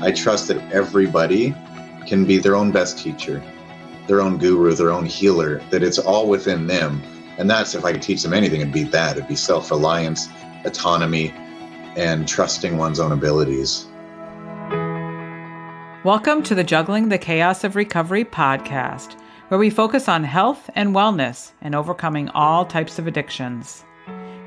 I trust that everybody can be their own best teacher, their own guru, their own healer, that it's all within them. And that's, if I could teach them anything, it'd be that. It'd be self-reliance, autonomy, and trusting one's own abilities. Welcome to the Juggling the Chaos of Recovery podcast, where we focus on health and wellness and overcoming all types of addictions.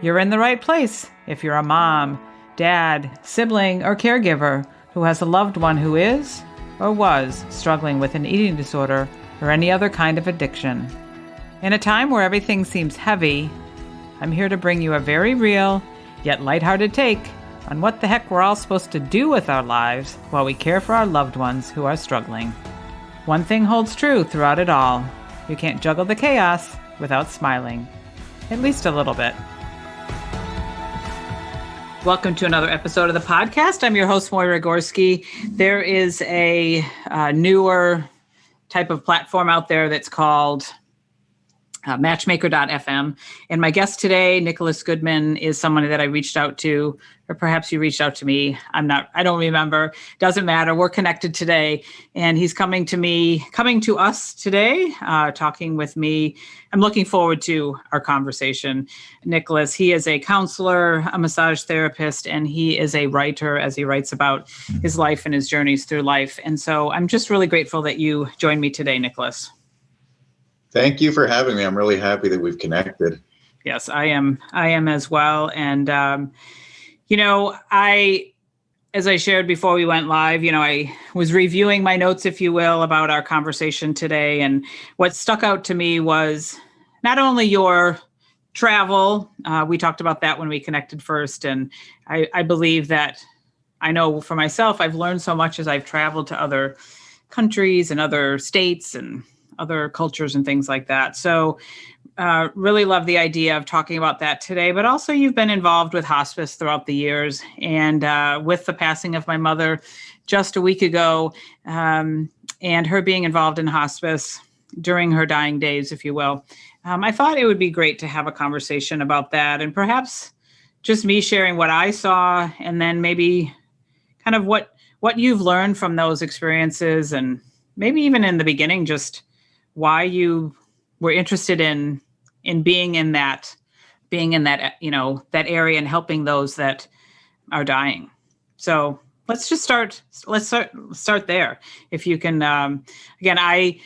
You're in the right place if you're a mom, dad, sibling, or caregiver who has a loved one who is or was struggling with an eating disorder or any other kind of addiction. In a time where everything seems heavy, I'm here to bring you a very real, yet lighthearted take on what the heck we're all supposed to do with our lives while we care for our loved ones who are struggling. One thing holds true throughout it all. You can't juggle the chaos without smiling. At least a little bit. Welcome to another episode of the podcast. I'm your host, Moira Gorski. There is a newer type of platform out there that's called Matchmaker.fm. And my guest today, Nicholas Goodman, is someone that I reached out to, or perhaps you reached out to me. I don't remember. Doesn't matter. We're connected today. And he's coming to us today, talking with me. I'm looking forward to our conversation. Nicholas, he is a counselor, a massage therapist, and he is a writer as he writes about his life and his journeys through life. And so I'm just really grateful that you joined me today, Nicholas. Thank you for having me. I'm really happy that we've connected. Yes, I am as well. And, as I shared before we went live, I was reviewing my notes, if you will, about our conversation today. And what stuck out to me was not only your travel. We talked about that when we connected first. And I believe that I know for myself, I've learned so much as I've traveled to other countries and other states and other cultures and things like that. So really love the idea of talking about that today, but also you've been involved with hospice throughout the years. And with the passing of my mother just a week ago, and her being involved in hospice during her dying days, if you will, I thought it would be great to have a conversation about that, and perhaps just me sharing what I saw, and then maybe kind of what you've learned from those experiences, and maybe even in the beginning, just why you were interested in being in that, that area and helping those that are dying. So let's just start there. If you can, again, I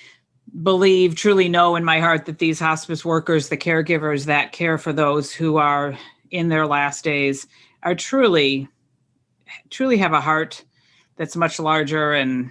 truly know in my heart that these hospice workers, the caregivers that care for those who are in their last days, are truly have a heart that's much larger and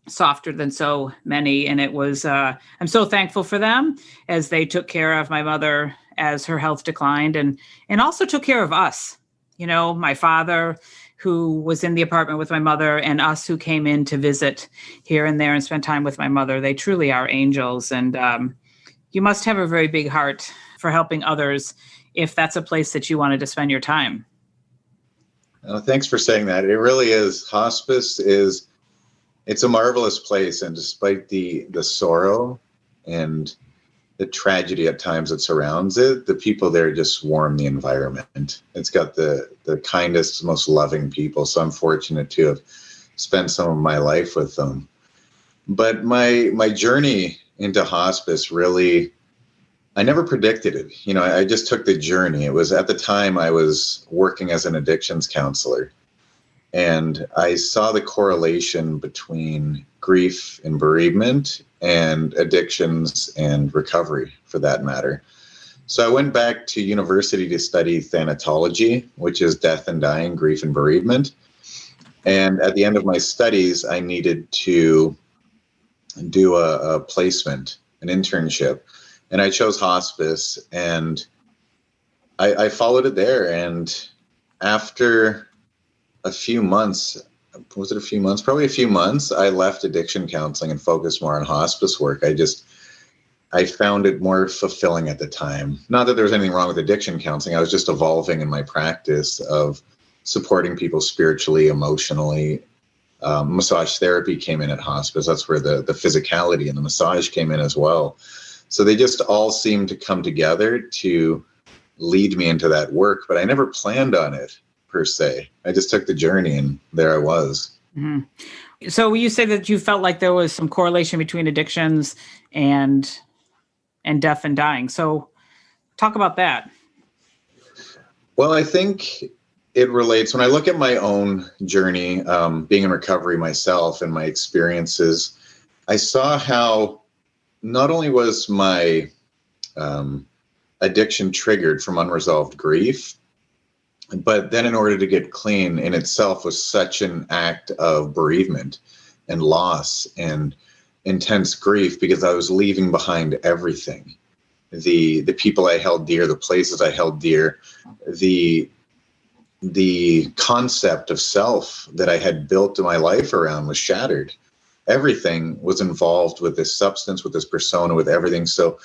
softer than so many. And it was, I'm so thankful for them as they took care of my mother as her health declined, and also took care of us, my father who was in the apartment with my mother, and us who came in to visit here and there and spend time with my mother. They truly are angels. And you must have a very big heart for helping others if that's a place that you wanted to spend your time. Thanks for saying that. It really is. Hospice it's a marvelous place, and despite the sorrow and the tragedy at times that surrounds it, the people there just warm the environment. It's got the kindest, most loving people, so I'm fortunate to have spent some of my life with them. But my journey into hospice really, I never predicted it. I just took the journey. It was at the time I was working as an addictions counselor. And I saw the correlation between grief and bereavement and addictions and recovery, for that matter. So I went back to university to study thanatology, which is death and dying, grief and bereavement. And at the end of my studies, I needed to do a placement, an internship. And I chose hospice, and I followed it there. And after a few months, probably a few months, I left addiction counseling and focused more on hospice work. I found it more fulfilling at the time. Not that there was anything wrong with addiction counseling. I was just evolving in my practice of supporting people spiritually, emotionally. Massage therapy came in at hospice. That's where the physicality and the massage came in as well. So they just all seemed to come together to lead me into that work, but I never planned on it per se. I just took the journey, and there I was. Mhm. So you say that you felt like there was some correlation between addictions and death and dying. So talk about that. Well, I think it relates when I look at my own journey, being in recovery myself and my experiences. I saw how not only was my addiction triggered from unresolved grief, but then in order to get clean in itself was such an act of bereavement and loss and intense grief, because I was leaving behind everything. The people I held dear, the places I held dear, the concept of self that I had built my life around was shattered. Everything was involved with this substance, with this persona, with everything. So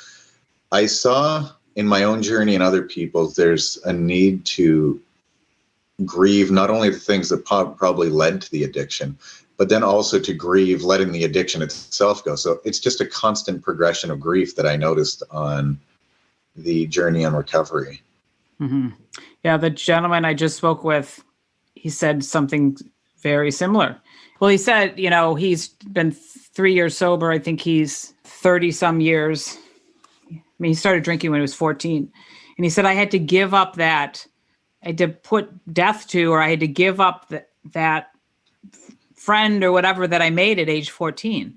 I saw in my own journey and other people's, there's a need to grieve not only the things that probably led to the addiction, but then also to grieve letting the addiction itself go. So it's just a constant progression of grief that I noticed on the journey on recovery. Mm-hmm. Yeah, the gentleman I just spoke with, he said something very similar. Well, he said, he's been 3 years sober. I think he's 30 some years. I mean, he started drinking when he was 14. And he said, I had to give up that. I had to put death to, or I had to give up that friend or whatever that I made at age 14,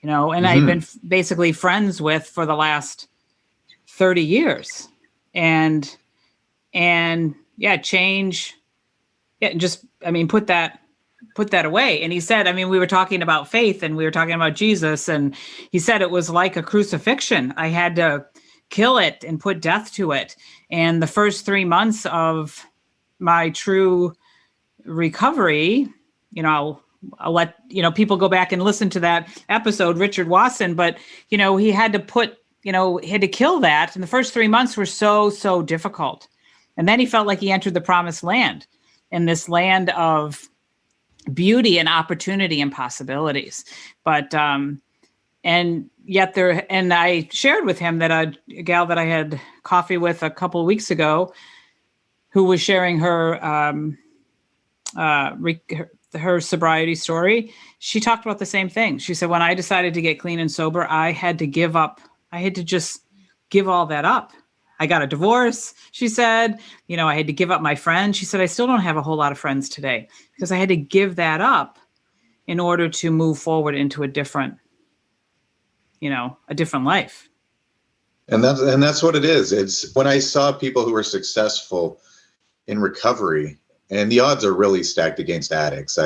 and I'd been basically friends with for the last 30 years. And yeah, change. Yeah. Just, put that away. And he said, we were talking about faith and we were talking about Jesus. And he said it was like a crucifixion. I had to kill it and put death to it. And the first 3 months of my true recovery, I'll let, people go back and listen to that episode, Richard Wasson, but, he had to he had to kill that. And the first 3 months were so difficult. And then he felt like he entered the promised land, in this land of beauty and opportunity and possibilities. But, and yet and I shared with him that a gal that I had coffee with a couple of weeks ago, who was sharing her sobriety story. She talked about the same thing. She said, when I decided to get clean and sober, I had to just give all that up. I got a divorce, she said. I had to give up my friends. She said, I still don't have a whole lot of friends today because I had to give that up in order to move forward into a different life. And that's what it is. It's when I saw people who were successful in recovery, and the odds are really stacked against addicts.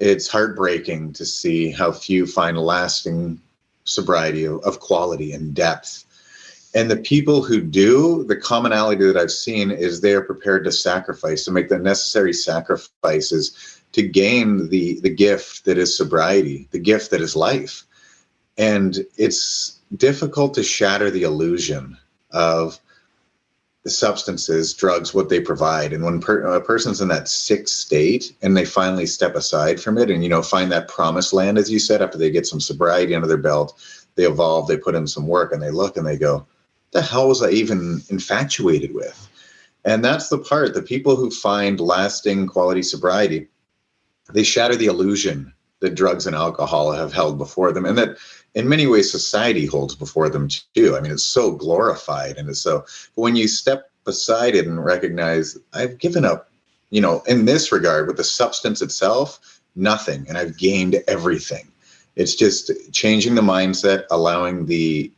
It's heartbreaking to see how few find lasting sobriety of quality and depth. And the people who do, the commonality that I've seen is they are prepared to sacrifice, to make the necessary sacrifices to gain the gift that is sobriety, the gift that is life. And it's difficult to shatter the illusion of the substances, drugs, what they provide. And when a person's in that sick state and they finally step aside from it and, find that promised land, as you said, after they get some sobriety under their belt, they evolve, they put in some work, and they look and they go, the hell was I even infatuated with? And that's the part, the people who find lasting quality sobriety, they shatter the illusion that drugs and alcohol have held before them, and that in many ways society holds before them too. It's so glorified, and it's so, but when you step beside it and recognize, I've given up, in this regard with the substance itself, nothing, and I've gained everything. It's just changing the mindset, allowing the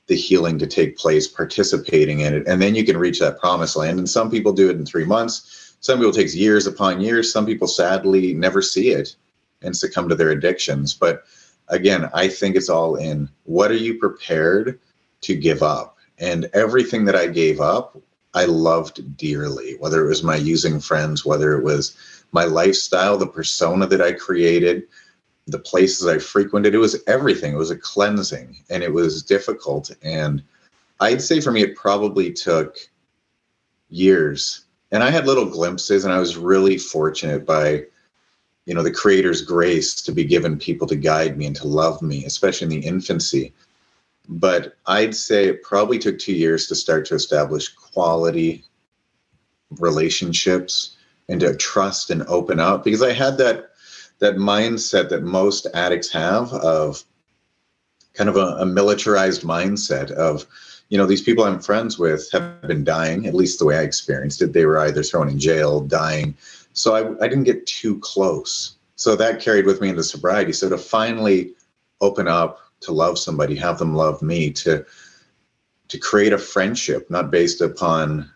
healing to take place, participating in it, and then you can reach that promised land. And some people do it in 3 months. Some people it takes years upon years. Some people sadly never see it and succumb to their addictions. But again, I think it's all in what are you prepared to give up? And everything that I gave up, I loved dearly, whether it was my using friends, whether it was my lifestyle, the persona that I created, the places I frequented. It was everything. It was a cleansing, and it was difficult. And I'd say for me, it probably took years. And I had little glimpses, and I was really fortunate by, the Creator's grace to be given people to guide me and to love me, especially in the infancy. But I'd say it probably took 2 years to start to establish quality relationships and to trust and open up, because I had that that mindset that most addicts have of kind of a militarized mindset of, these people I'm friends with have been dying, at least the way I experienced it. They were either thrown in jail, dying. So I didn't get too close. So that carried with me into sobriety. So to finally open up, to love somebody, have them love me, to create a friendship, not based upon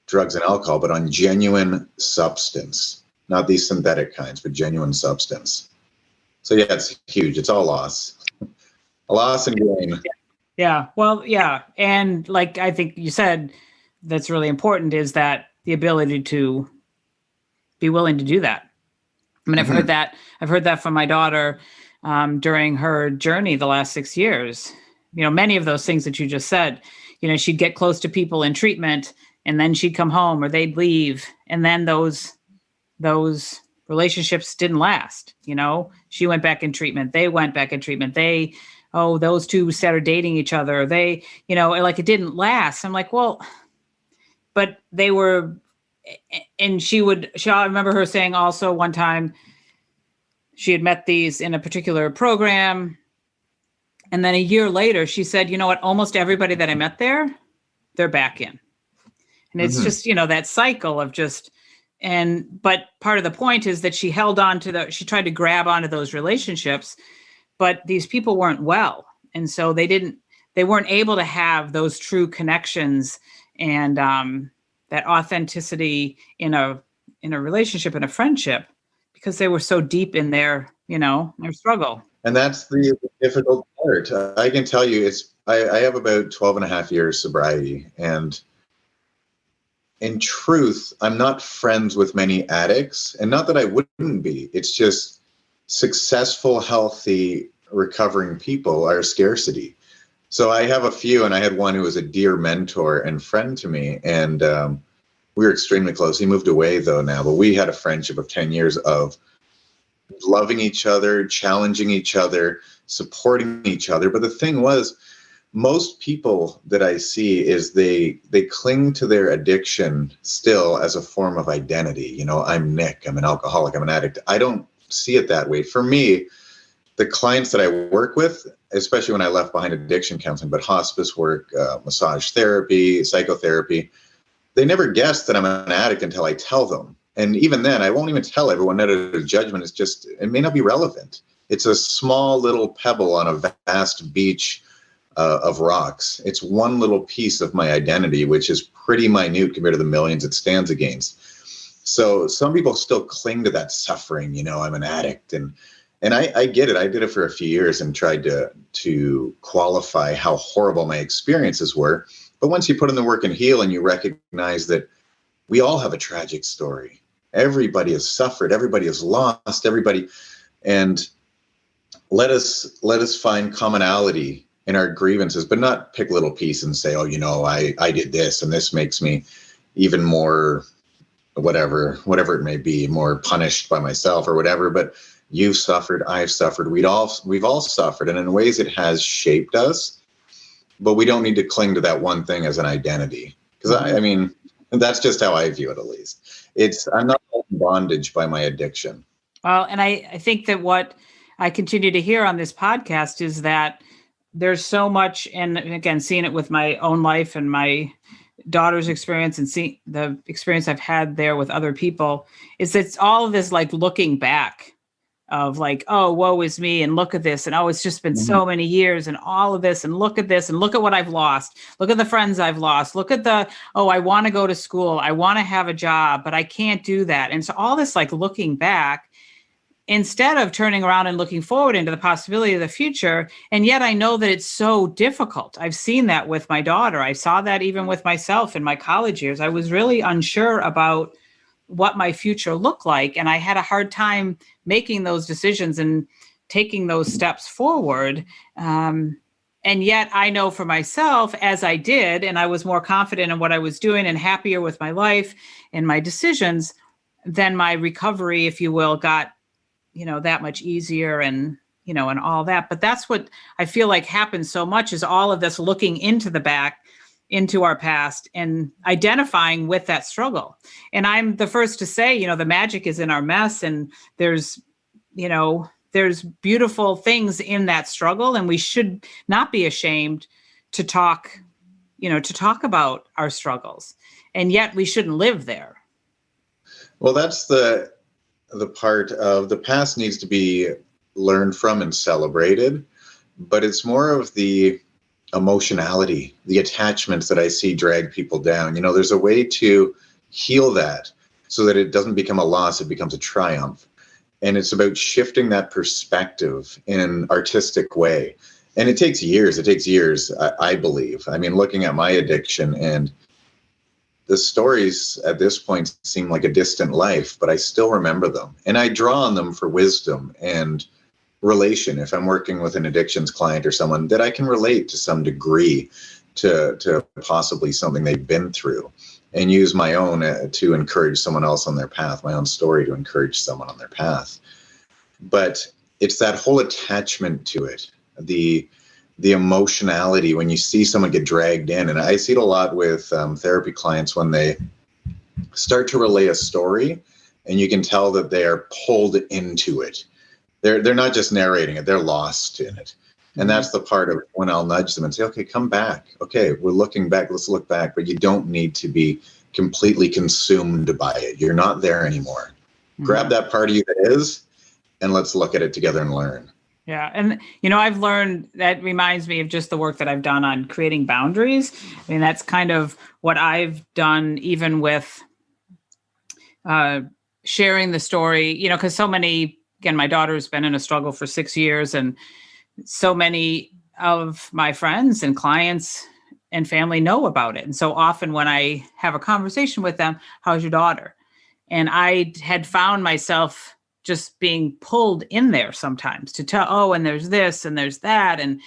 drugs and alcohol, but on genuine substance, not these synthetic kinds, but genuine substance. So yeah, it's huge. It's all loss. A loss and gain. Yeah. Well, yeah. And like I think you said, that's really important, is that the ability to be willing to do that. I mean, I've heard that from my daughter during her journey the last 6 years. Many of those things that you just said, she'd get close to people in treatment and then she'd come home or they'd leave. And then those relationships didn't last. She went back in treatment. They went back in treatment. Those two started dating each other. Like it didn't last. I'm like, well, but they were, and I remember her saying also one time she had met these in a particular program. And then a year later, she said, you know what, almost everybody that I met there, they're back in. And it's just, that cycle of but part of the point is that she held on to she tried to grab onto those relationships, but these people weren't well. And so they weren't able to have those true connections and that authenticity in a relationship, in a friendship, because they were so deep in their struggle. And that's the difficult part. I can tell you I have about 12 and a half years sobriety. And in truth, I'm not friends with many addicts, and not that I wouldn't be. It's just successful, healthy, recovering people are a scarcity. So I have a few, and I had one who was a dear mentor and friend to me, and we were extremely close. He moved away though now, but we had a friendship of 10 years of loving each other, challenging each other, supporting each other. But the thing was, most people that I see is they cling to their addiction still as a form of identity. I'm Nick, I'm an alcoholic, I'm an addict. I don't see it that way. For me, the clients that I work with, especially when I left behind addiction counseling, but hospice work, massage therapy, psychotherapy, they never guess that I'm an addict until I tell them. And even then, I won't even tell everyone that a judgment is just, it may not be relevant. It's a small little pebble on a vast beach of rocks. It's one little piece of my identity, which is pretty minute compared to the millions it stands against. So some people still cling to that suffering, I'm an addict. And I get it. I did it for a few years and tried to qualify how horrible my experiences were. But once you put in the work and heal and you recognize that we all have a tragic story. Everybody has suffered. Everybody has lost. And let us find commonality in our grievances, but not pick a little piece and say, I did this and this makes me even more whatever it may be, more punished by myself or whatever. But you've suffered, I've suffered, we've all suffered. And in ways it has shaped us, but we don't need to cling to that one thing as an identity. Because I mean, that's just how I view it, at least. I'm not in bondage by my addiction. Well, and I think that what I continue to hear on this podcast is that there's so much, and again, seeing it with my own life and my daughter's experience and seeing the experience I've had there with other people, is it's all of this like looking back of like, oh, woe is me, and look at this, and oh, it's just been so many years, and all of this, and look at this, and look at what I've lost. Look at the friends I've lost. Look at I want to go to school. I want to have a job, but I can't do that. And so all this like looking back, instead of turning around and looking forward into the possibility of the future. And yet I know that it's so difficult. I've seen that with my daughter. I saw that even with myself in my college years. I was really unsure about what my future looked like. And I had a hard time making those decisions and taking those steps forward. And yet I know for myself, as I did, and I was more confident in what I was doing and happier with my life and my decisions, then my recovery, if you will, got that much easier and all that. But that's what I feel like happens so much, is all of this looking into our past and identifying with that struggle. And I'm the first to say, the magic is in our mess, and there's there's beautiful things in that struggle, and we should not be ashamed to talk about our struggles, and yet we shouldn't live there. Well, that's the part of the past needs to be learned from and celebrated, but it's more of the emotionality, the attachments that I see drag people down. There's a way to heal that so that it doesn't become a loss, it becomes a triumph. And it's about shifting that perspective in an artistic way. And it takes years. I believe. I mean, looking at my addiction, and the stories at this point seem like a distant life, but I still remember them. And I draw on them for wisdom and relation. If I'm working with an addictions client or someone that I can relate to some degree to possibly something they've been through, and use my own to encourage someone else on their path, my own story to encourage someone on their path. But it's that whole attachment to it, the emotionality when you see someone get dragged in. And I see it a lot with therapy clients when they start to relay a story, and you can tell that they are pulled into it. They're not just narrating it, they're lost in it. And that's the part of when I'll nudge them and say, okay, come back. Okay, we're looking back. Let's look back. But you don't need to be completely consumed by it. You're not there anymore. Mm-hmm. Grab that part of you that is, and let's look at it together and learn. Yeah. And, I've learned, that reminds me of just the work that I've done on creating boundaries. I mean, that's kind of what I've done, even with sharing the story, because so many, again, my daughter's been in a struggle for 6 years, and so many of my friends and clients and family know about it. And so often when I have a conversation with them, how's your daughter? And I had found myself just being pulled in there sometimes to tell, and there's this and there's that. And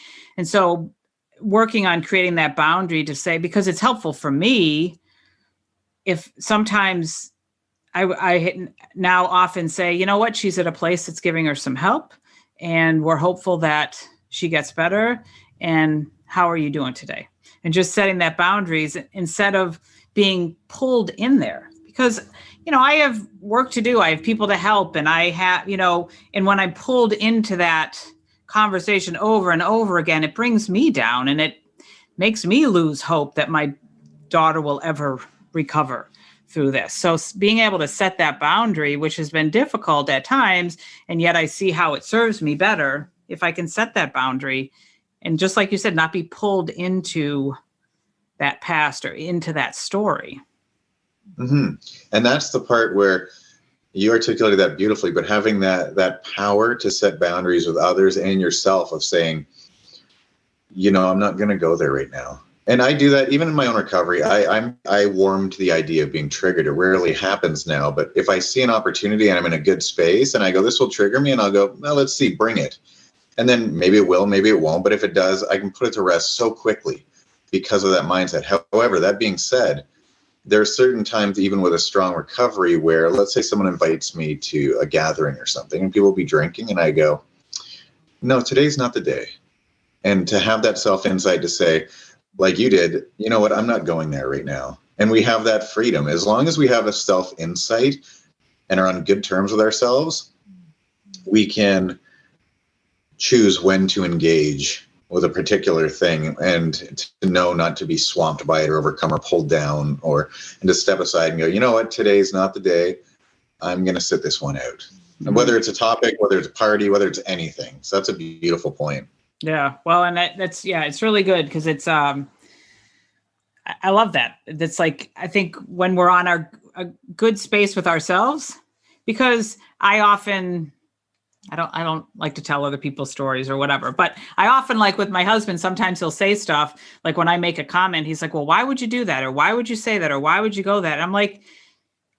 so working on creating that boundary to say, because it's helpful for me, if sometimes I now often say, you know what, she's at a place that's giving her some help, and we're hopeful that she gets better. And how are you doing today? And just setting that boundaries instead of being pulled in there, because, I have work to do. I have people to help, and I have, and when I'm pulled into that conversation over and over again, it brings me down, and it makes me lose hope that my daughter will ever recover through this. So being able to set that boundary, which has been difficult at times, and yet I see how it serves me better if I can set that boundary, and just like you said, not be pulled into that past or into that story. Mm-hmm. And that's the part where you articulated that beautifully, but having that power to set boundaries with others and yourself of saying, I'm not going to go there right now. And I do that even in my own recovery. I warm to the idea of being triggered. It rarely happens now, but if I see an opportunity and I'm in a good space and I go, this will trigger me, and I'll go, well, let's see, bring it. And then maybe it will, maybe it won't. But if it does, I can put it to rest so quickly because of that mindset. However, that being said, there are certain times, even with a strong recovery, where let's say someone invites me to a gathering or something and people will be drinking, and I go, no, today's not the day. And to have that self-insight to say, like you did, you know what, I'm not going there right now. And we have that freedom. As long as we have a self-insight and are on good terms with ourselves, we can choose when to engage with a particular thing, and to know not to be swamped by it or overcome or pulled down, and to step aside and go, you know what, today's not the day. I'm going to sit this one out. Mm-hmm. And whether it's a topic, whether it's a party, whether it's anything. So that's a beautiful point. Yeah. Well, and that's it's really good, because it's, I love that. That's like, I think when we're on a good space with ourselves, because I don't like to tell other people's stories or whatever, but I often, like with my husband, sometimes he'll say stuff like when I make a comment, he's like, well, why would you do that? Or why would you say that? Or why would you go that? And I'm like,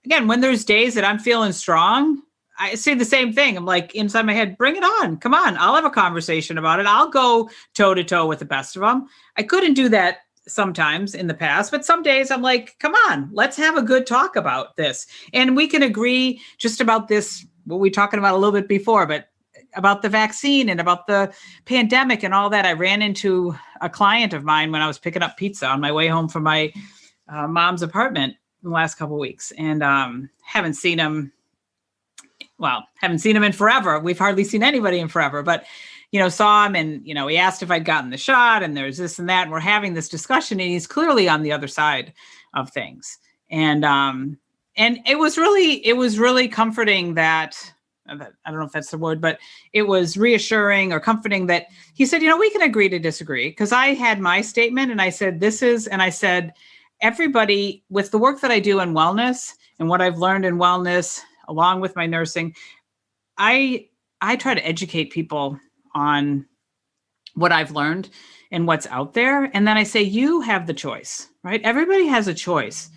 again, when there's days that I'm feeling strong, I say the same thing. I'm like, inside my head, bring it on. Come on. I'll have a conversation about it. I'll go toe to toe with the best of them. I couldn't do that sometimes in the past, but some days I'm like, come on, let's have a good talk about this. And we can agree just about this, what we were talking about a little bit before, but about the vaccine and about the pandemic and all that. I ran into a client of mine when I was picking up pizza on my way home from my mom's apartment in the last couple of weeks, and haven't seen him well, haven't seen him in forever. We've hardly seen anybody in forever, but, saw him and, he asked if I'd gotten the shot and there's this and that. And we're having this discussion and he's clearly on the other side of things. And it was really comforting that, I don't know if that's the word, but it was reassuring or comforting that he said, we can agree to disagree. Because I had my statement and I said, everybody, with the work that I do in wellness and what I've learned in wellness, along with my nursing, I try to educate people on what I've learned and what's out there. And then I say, you have the choice, right? Everybody has a choice,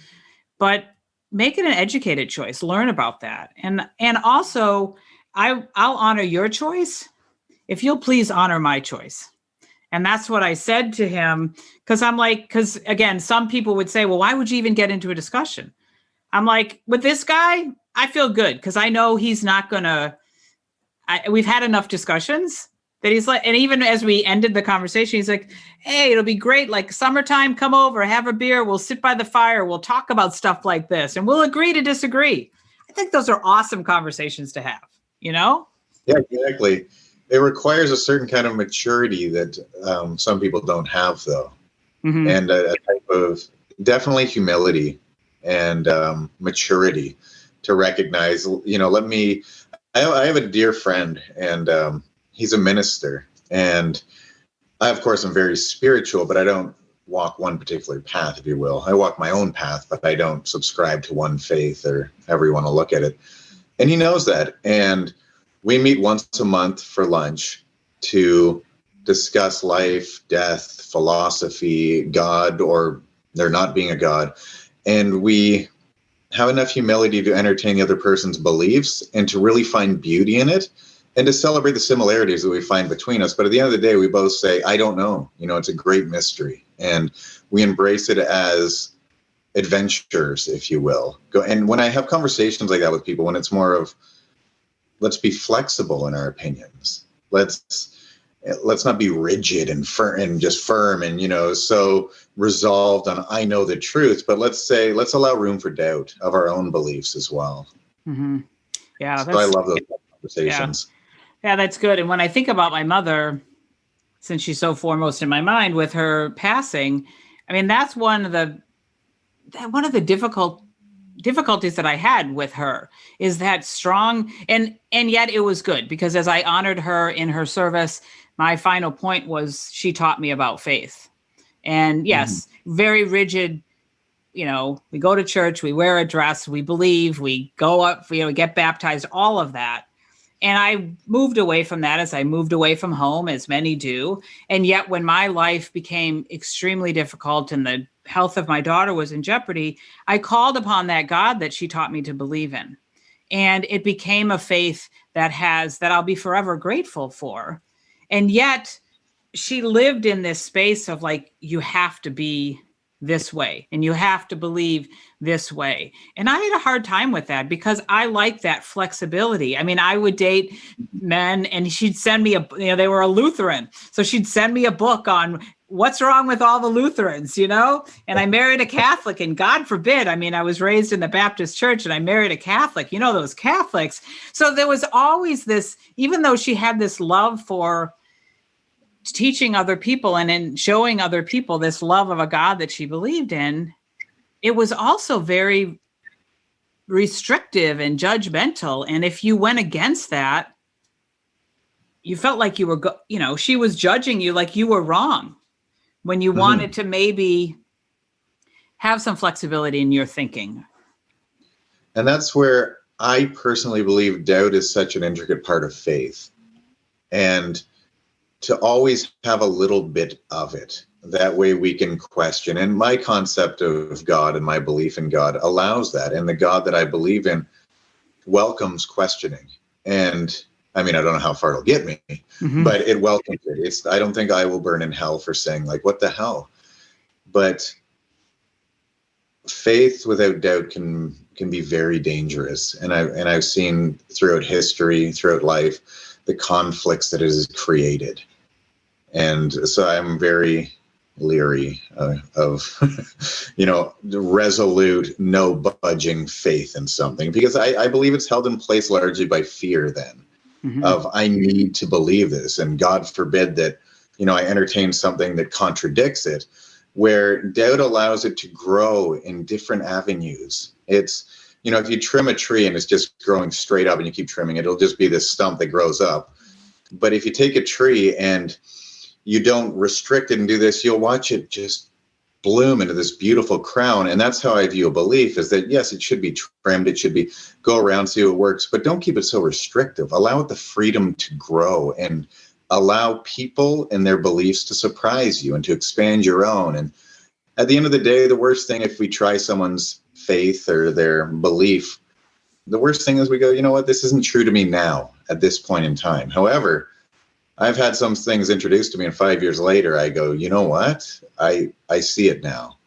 but make it an educated choice. Learn about that. And also, I'll honor your choice if you'll please honor my choice. And that's what I said to him, because again, some people would say, well, why would you even get into a discussion? I'm like, with this guy, I feel good because I know he's not going to, we've had enough discussions that he's like, and even as we ended the conversation, he's like, hey, it'll be great. Like summertime, come over, have a beer. We'll sit by the fire. We'll talk about stuff like this and we'll agree to disagree. I think those are awesome conversations to have, Yeah, exactly. It requires a certain kind of maturity that some people don't have, though. Mm-hmm. And a type of definitely humility and maturity to recognize, I have a dear friend and he's a minister. And I, of course, am very spiritual, but I don't walk one particular path, if you will. I walk my own path, but I don't subscribe to one faith or however you want to look at it. And he knows that. And we meet once a month for lunch to discuss life, death, philosophy, God, or there not being a God. And we have enough humility to entertain the other person's beliefs and to really find beauty in it and to celebrate the similarities that we find between us. But at the end of the day, we both say, I don't know. It's a great mystery. And we embrace it as adventures, if you will. And when I have conversations like that with people, when it's more of, let's be flexible in our opinions. Let's not be rigid and firm and so resolved on I know the truth. But let's allow room for doubt of our own beliefs as well. Mm-hmm. Yeah, so I love those conversations. Yeah, that's good. And when I think about my mother, since she's so foremost in my mind with her passing, I mean that's one of the difficulties that I had with her is that strong and yet it was good because as I honored her in her service, my final point was she taught me about faith. And yes, very rigid, we go to church, we wear a dress, we believe, we go up, we get baptized, all of that. And I moved away from that as I moved away from home, as many do. And yet when my life became extremely difficult and the health of my daughter was in jeopardy, I called upon that God that she taught me to believe in. And it became a faith that I'll be forever grateful for. And yet she lived in this space of like, you have to be this way and you have to believe this way. And I had a hard time with that because I like that flexibility. I mean, I would date men and she'd send me they were a Lutheran. So she'd send me a book on what's wrong with all the Lutherans, and I married a Catholic and God forbid, I was raised in the Baptist church and I married a Catholic, those Catholics. So there was always this, even though she had this love for teaching other people and in showing other people this love of a God that she believed in, it was also very restrictive and judgmental. And if you went against that, you felt like you were, she was judging you like you were wrong when you wanted to maybe have some flexibility in your thinking. And that's where I personally believe doubt is such an intricate part of faith. And to always have a little bit of it. That way we can question. And my concept of God and my belief in God allows that. And the God that I believe in welcomes questioning. And I don't know how far it'll get me, but it welcomes it. I don't think I will burn in hell for saying like, what the hell? But faith without doubt can be very dangerous. And I've seen throughout history, throughout life, the conflicts that it has created. And so I'm very leery of, resolute, no budging faith in something, because I believe it's held in place largely by fear then of I need to believe this. And God forbid that, I entertain something that contradicts it, where doubt allows it to grow in different avenues. It's, if you trim a tree and it's just growing straight up and you keep trimming it, it'll just be this stump that grows up. But if you take a tree and you don't restrict it and do this, you'll watch it just bloom into this beautiful crown. And that's how I view a belief, is that, yes, it should be trimmed. It should be go around, see what works, but don't keep it so restrictive. Allow it the freedom to grow and allow people and their beliefs to surprise you and to expand your own. And at the end of the day, the worst thing, if we try someone's faith or their belief, the worst thing is we go, you know what, this isn't true to me now at this point in time. However, I've had some things introduced to me, and 5 years later, I go, you know what, I see it now.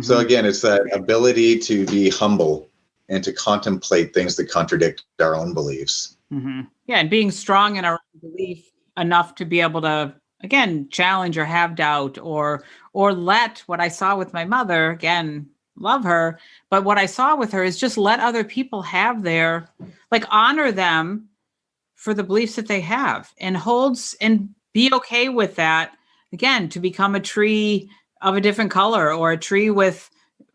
So again, it's that ability to be humble and to contemplate things that contradict our own beliefs. Yeah, and being strong in our own belief enough to be able to, again, challenge or have doubt, or let what I saw with my mother, again, love her, but what I saw with her is just let other people have their, honor them for the beliefs that they have, and holds and be okay with that. Again, to become a tree of a different color, or a tree with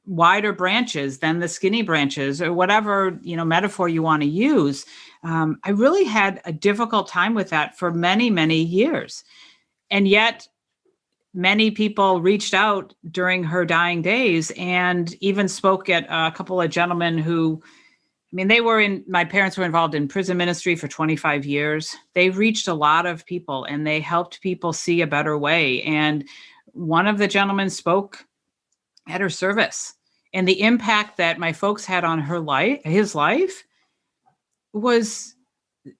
wider branches than the skinny branches, or whatever, metaphor you want to use. I really had a difficult time with that for many, many years. And yet many people reached out during her dying days, and even spoke at a couple of gentlemen who, my parents were involved in prison ministry for 25 years. They reached a lot of people, and they helped people see a better way. And one of the gentlemen spoke at her service, and the impact that my folks had on his life was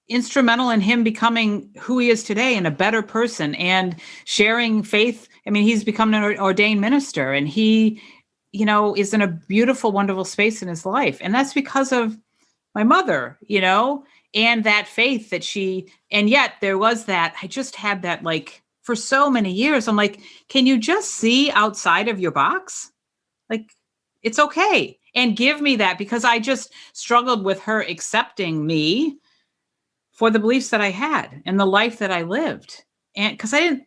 instrumental in him becoming who he is today, and a better person, and sharing faith. He's become an ordained minister, and he, is in a beautiful, wonderful space in his life. And that's because of my mother, and that faith that and yet there was that, I just had that, for so many years, I'm like, can you just see outside of your box? It's okay. And give me that, because I just struggled with her accepting me for the beliefs that I had and the life that I lived. And because I'm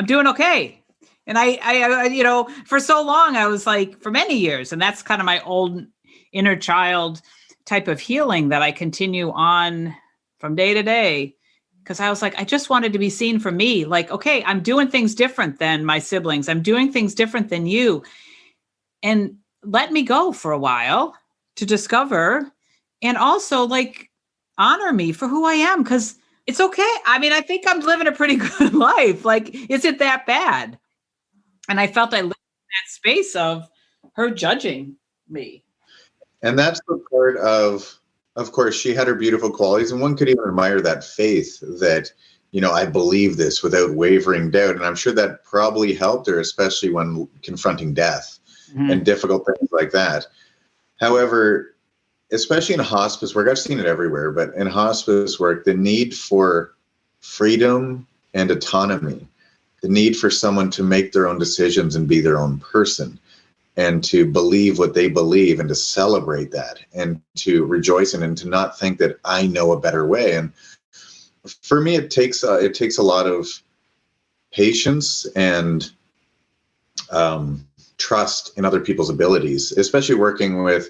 doing okay. And I for so long, I was for many years, and that's kind of my old inner child type of healing that I continue on from day to day. Because I was I just wanted to be seen for me. Okay, I'm doing things different than my siblings. I'm doing things different than you. And let me go for a while to discover, and also honor me for who I am, because it's okay. I think I'm living a pretty good life. Is it that bad? And I felt I lived in that space of her judging me. And that's the part of course, she had her beautiful qualities, and one could even admire that faith that, I believe this without wavering doubt. And I'm sure that probably helped her, especially when confronting death and difficult things like that. However, especially in hospice work, I've seen it everywhere, but in hospice work, the need for freedom and autonomy, the need for someone to make their own decisions and be their own person, and to believe what they believe, and to celebrate that, and to rejoice in it, and to not think that I know a better way. And for me, it takes a lot of patience and trust in other people's abilities, especially working with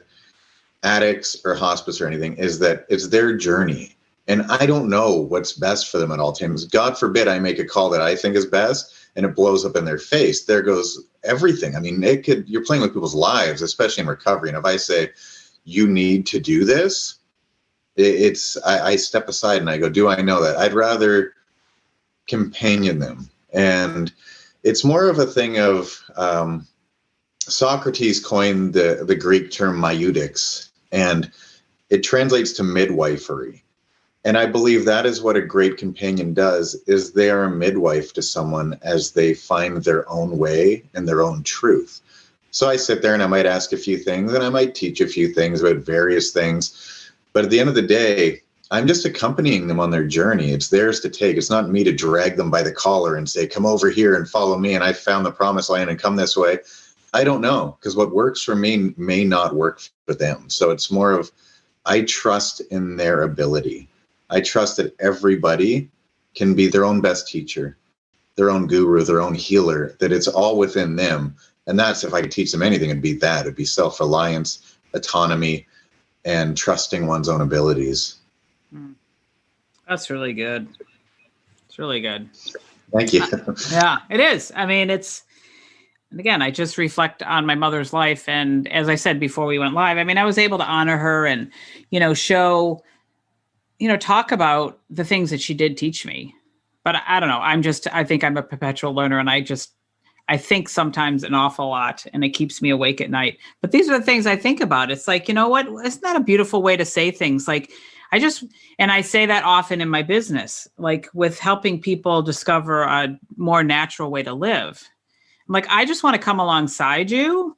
addicts or hospice or anything, is that it's their journey. And I don't know what's best for them at all times. God forbid I make a call that I think is best and it blows up in their face. There goes everything. You're playing with people's lives, especially in recovery. And if I say, you need to do this, I step aside and I go, do I know that? I'd rather companion them. And it's more of a thing of, Socrates coined the Greek term maieudex, and it translates to midwifery. And I believe that is what a great companion does, is they are a midwife to someone as they find their own way and their own truth. So I sit there and I might ask a few things, and I might teach a few things about various things. But at the end of the day, I'm just accompanying them on their journey. It's theirs to take. It's not me to drag them by the collar and say, come over here and follow me, and I found the promised land and come this way. I don't know, because what works for me may not work for them. So it's more of, I trust in their ability. I trust that everybody can be their own best teacher, their own guru, their own healer, that it's all within them. And that's, if I could teach them anything, it'd be that. It'd be self-reliance, autonomy, and trusting one's own abilities. That's really good. It's really good. Thank you. Yeah, it is. I mean, and again, I just reflect on my mother's life. And as I said before we went live, I mean, I was able to honor her and, show, talk about the things that she did teach me. But I don't know. I think I'm a perpetual learner, and I think sometimes an awful lot, and it keeps me awake at night. But these are the things I think about. It's like, you know what? Isn't that a beautiful way to say things? Like, and I say that often in my business, like with helping people discover a more natural way to live. I'm like, I just want to come alongside you,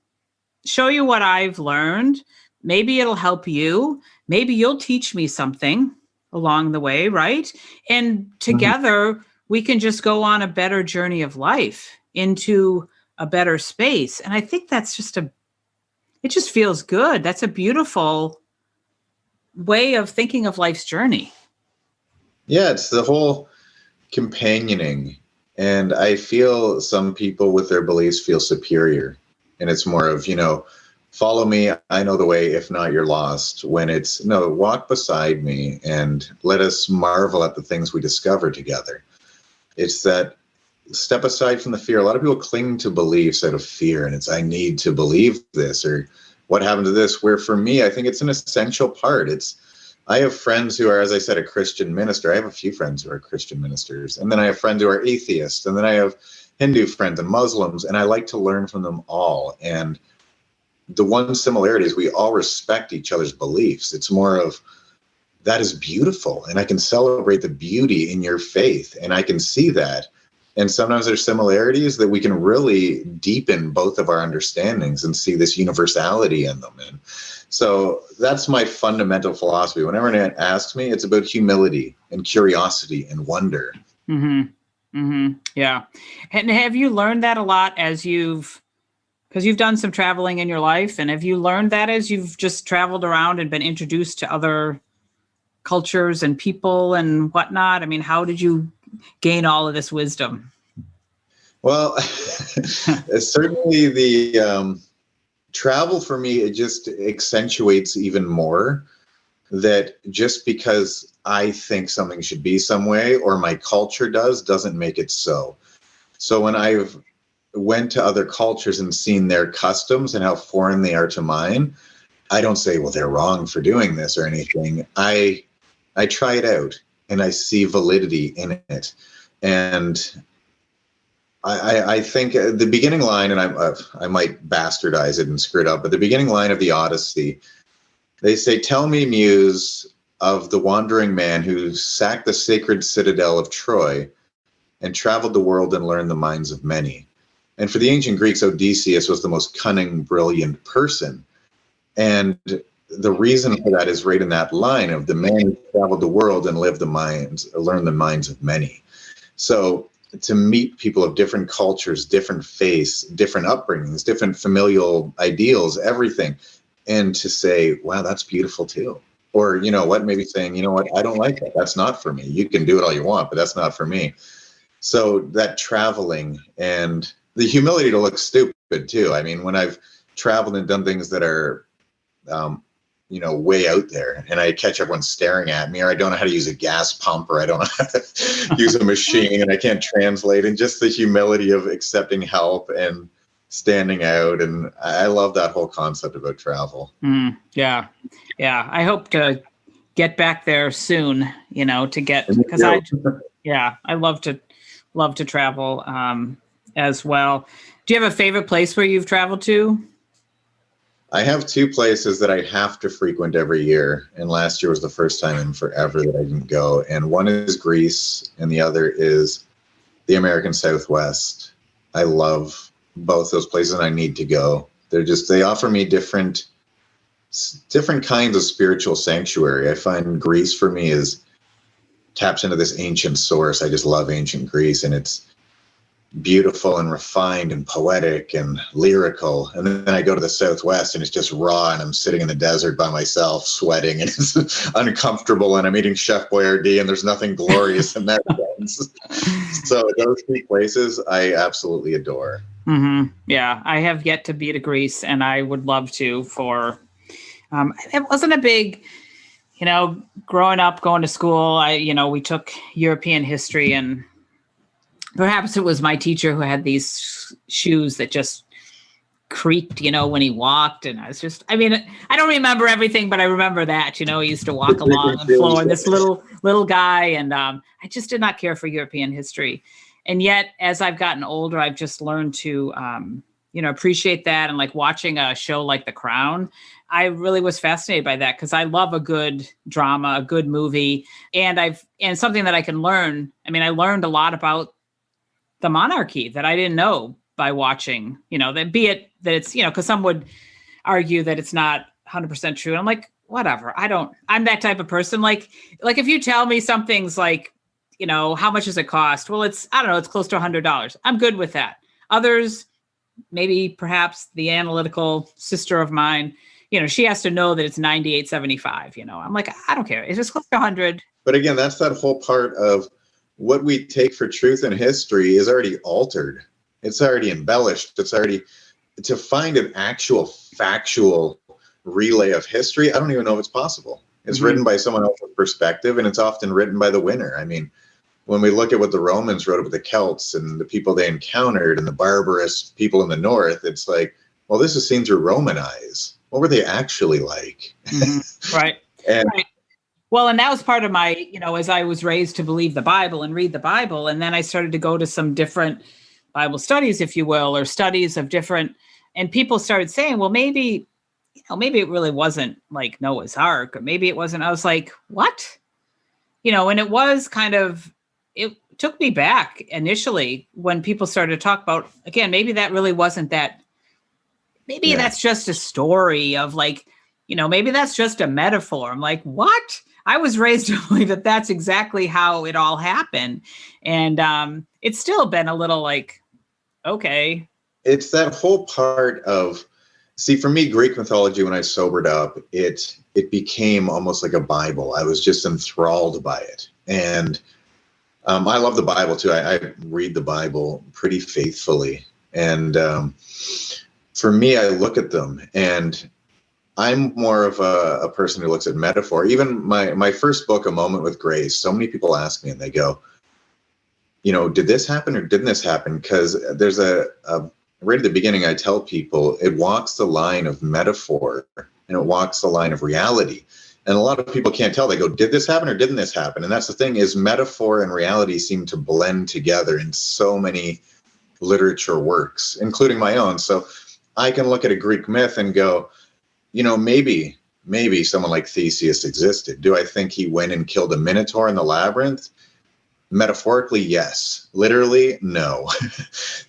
show you what I've learned. Maybe it'll help you. Maybe you'll teach me something along the way, right? And together we can just go on a better journey of life into a better space. And I think that's it just feels good. That's a beautiful way of thinking of life's journey. Yeah, it's the whole companioning. And I feel some people with their beliefs feel superior. And it's more of, follow me, I know the way, if not, you're lost. When it's, no, walk beside me and let us marvel at the things we discover together. It's that step aside from the fear. A lot of people cling to beliefs out of fear, and it's, I need to believe this, or what happened to this? Where for me, I think it's an essential part. I have friends who are, as I said, a Christian minister. I have a few friends who are Christian ministers. And then I have friends who are atheists. And then I have Hindu friends and Muslims. And I like to learn from them all. And the one similarity is we all respect each other's beliefs. It's more of, that is beautiful. And I can celebrate the beauty in your faith. And I can see that. And sometimes there's similarities that we can really deepen both of our understandings and see this universality in them. And so that's my fundamental philosophy. Whenever anyone asks me, it's about humility and curiosity and wonder. Mm-hmm. Mm-hmm. Yeah. And have you learned that a lot because you've done some traveling in your life, and have you learned that as you've just traveled around and been introduced to other cultures and people and whatnot? I mean, how did you gain all of this wisdom? Well, certainly the travel for me, it just accentuates even more that just because I think something should be some way or my culture doesn't make it so. So when I've went to other cultures and seen their customs and how foreign they are to mine, I don't say, well, they're wrong for doing this or anything. I try it out and I see validity in it. And I think the beginning line, and I might bastardize it and screw it up, but the beginning line of the Odyssey, they say, tell me, muse, of the wandering man who sacked the sacred citadel of Troy and traveled the world and learned the minds of many. And for the ancient Greeks, Odysseus was the most cunning, brilliant person. And the reason for that is right in that line of the man who traveled the world and learned the minds of many. So to meet people of different cultures, different faiths, different upbringings, different familial ideals, everything, and to say, wow, that's beautiful too. Or, you know what, maybe saying, you know what, I don't like that. That's not for me. You can do it all you want, but that's not for me. So that traveling and the humility to look stupid too. I mean, when I've traveled and done things that are, way out there, and I catch everyone staring at me, or I don't know how to use a gas pump, or I don't know how to use a machine, and I can't translate, and just the humility of accepting help and standing out. And I love that whole concept about travel. Yeah. I hope to get back there soon, because I love to travel as well. Do you have a favorite place where you've traveled to? I have two places that I have to frequent every year. And last year was the first time in forever that I didn't go. And one is Greece and the other is the American Southwest. I love both those places and I need to go. They offer me different different kinds of spiritual sanctuary. I find Greece for me taps into this ancient source. I just love ancient Greece, and it's beautiful and refined and poetic and lyrical. And then I go to the Southwest and it's just raw, and I'm sitting in the desert by myself sweating, and it's uncomfortable, and I'm eating Chef Boyardee, and there's nothing glorious in that sense. So those three places I absolutely adore. Mm-hmm. Yeah, I have yet to be to Greece, and I would love to. It wasn't a big, growing up, going to school, we took European history, and perhaps it was my teacher who had these shoes that just creaked, when he walked. And I was I don't remember everything, but I remember that, he used to walk along the floor, and this little guy. And I just did not care for European history. And yet, as I've gotten older, I've just learned to, appreciate that. And like watching a show like The Crown, I really was fascinated by that, because I love a good drama, a good movie. And something that I can learn. I learned a lot about the monarchy that I didn't know by watching, that it's, because some would argue that it's not 100% true. And I'm like, whatever. I'm that type of person. Like if you tell me something's like, how much does it cost? Well, it's close to $100. I'm good with that. Others, maybe perhaps the analytical sister of mine, she has to know that it's $98.75. I'm like, I don't care. It's just close to $100. But again, that's that whole part of what we take for truth in history is already altered. It's already embellished. It's already, to find an actual factual relay of history, I don't even know if it's possible. It's written by someone else's perspective, and it's often written by the winner. When we look at what the Romans wrote about the Celts and the people they encountered and the barbarous people in the north, it's like, well, this is seen through Roman eyes. What were they actually like? Right. Right. Well, and that was part of my, as I was raised to believe the Bible and read the Bible. And then I started to go to some different Bible studies, if you will, or studies of different, and people started saying, well, maybe it really wasn't like Noah's Ark, or maybe it wasn't. I was like, what? And it was it took me back initially when people started to talk about, again, maybe that really wasn't that. Maybe that's just a story of maybe that's just a metaphor. I'm like, what? I was raised to believe that that's exactly how it all happened. And it's still been a little like, okay. It's that whole part of, see, for me, Greek mythology, when I sobered up, it became almost like a Bible. I was just enthralled by it. And I love the Bible too. I read the Bible pretty faithfully. And for me, I look at them, and I'm more of a person who looks at metaphor. Even my first book, A Moment with Grace, so many people ask me, and they go, did this happen or didn't this happen? Because there's right at the beginning, I tell people it walks the line of metaphor and it walks the line of reality. And a lot of people can't tell. They go, did this happen or didn't this happen? And that's the thing, is metaphor and reality seem to blend together in so many literature works, including my own. So I can look at a Greek myth and go, maybe someone like Theseus existed. Do I think he went and killed a minotaur in the labyrinth? Metaphorically, yes. Literally, no.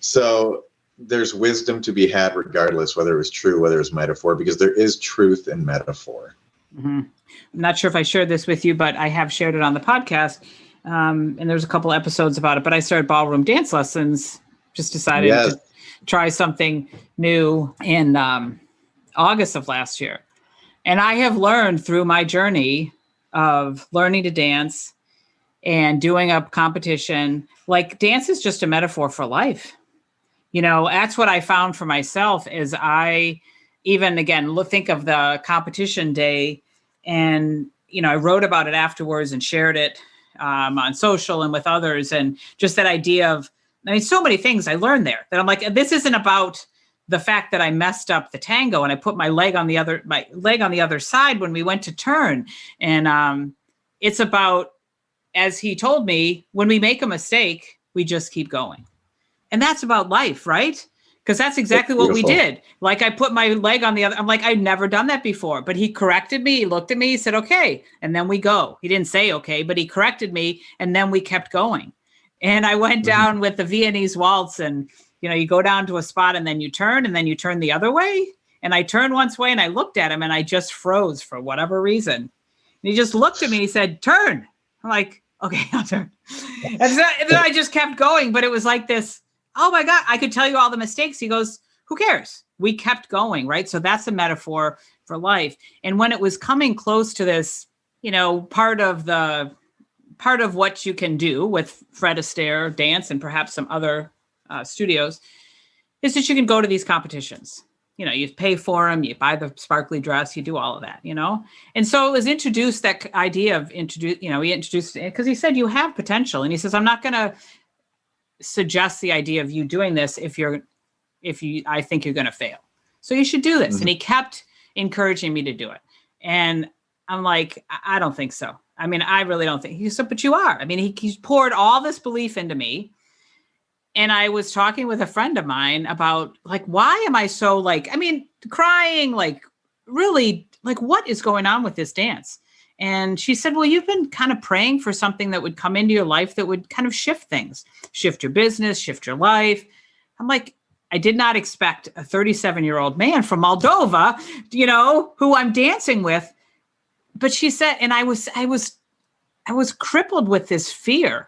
So there's wisdom to be had regardless whether it was true, whether it was metaphor, because there is truth in metaphor. Mm-hmm. I'm not sure if I shared this with you, but I have shared it on the podcast. And there's a couple episodes about it, but I started ballroom dance lessons, just decided to try something new in August of last year. And I have learned through my journey of learning to dance and doing a competition, like dance is just a metaphor for life. That's what I found for myself is I even, again, think of the competition day, and, I wrote about it afterwards and shared it on social and with others. And just that idea of, so many things I learned there that I'm like, this isn't about the fact that I messed up the tango and I put my leg on the other side when we went to turn. And it's about, as he told me, when we make a mistake, we just keep going. And that's about life, right? Because that's exactly what we did. Like I put my leg on the other, I'm like, I've never done that before, but he corrected me. He looked at me, he said, okay. And then we go. He didn't say, okay, but he corrected me. And then we kept going. And I went down with the Viennese waltz, and, you go down to a spot and then you turn the other way. And I turned one way and I looked at him and I just froze for whatever reason. And he just looked at me and he said, turn. I'm like, okay, I'll turn. And then I just kept going. But it was like this, oh my God, I could tell you all the mistakes. He goes, who cares? We kept going, right? So that's a metaphor for life. And when it was coming close to this, part of what you can do with Fred Astaire dance and perhaps some other studios is that you can go to these competitions. You pay for them, you buy the sparkly dress, you do all of that, And so it was introduced, that idea of he introduced it because he said, you have potential. And he says, I'm not going to suggest the idea of you doing this if I think you're going to fail. So you should do this. Mm-hmm. And he kept encouraging me to do it. And I'm like, I don't think so. I mean, I really don't think. He said, but you are. I mean, he's poured all this belief into me. And I was talking with a friend of mine about why am I so crying, really, what is going on with this dance? And she said, well, you've been kind of praying for something that would come into your life that would kind of shift things, shift your business, shift your life. I'm like, I did not expect a 37-year-old man from Moldova, who I'm dancing with. But she said, and I was crippled with this fear.